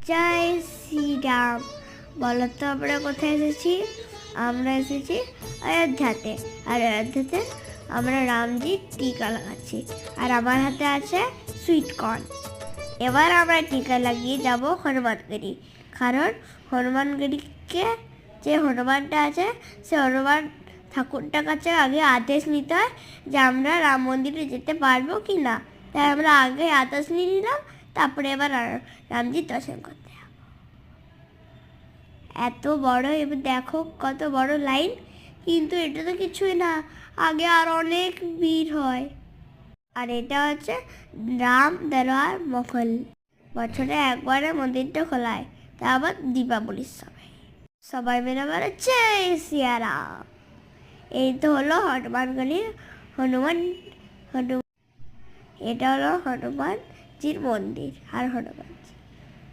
জয় শ্রীরাম। বলো তো আমরা কোথায় এসেছি? আমরা এসেছি অযোধ্যাতে। আর অযোধ্যাতে আমরা রামজির টিকা লাগাচ্ছি। আর আমার হাতে আছে সুইট কর্ন। এবার আমরা টিকা লাগিয়ে যাব হনুমানগড়ি। কারণ হনুমানগড়িকে যে হনুমানটা আছে সে হনুমান ঠাকুরটার কাছে আগে আদেশ নিতে হয় যে আমরা রাম মন্দিরে যেতে পারবো কি না। তাই আমরা আগে আদেশ নিয়ে নিলাম, তারপরে এবার রামজির দর্শন করতে হবে। এত বড়, এবার দেখো কত বড় লাইন। কিন্তু এটা তো কিছুই না, আগে আর অনেক ভিড় হয়। আর এটা হচ্ছে রাম দরবার মহল। বছরে একবারে মন্দিরটা খোলায়, তা আবার দীপাবলির সময়। সবাই মিলে বলে জয় সিয়ারাম। এই তো হলো হনুমানগড়ির হনুমান। এটা হলো হনুমানজির মন্দির আর হনুমান।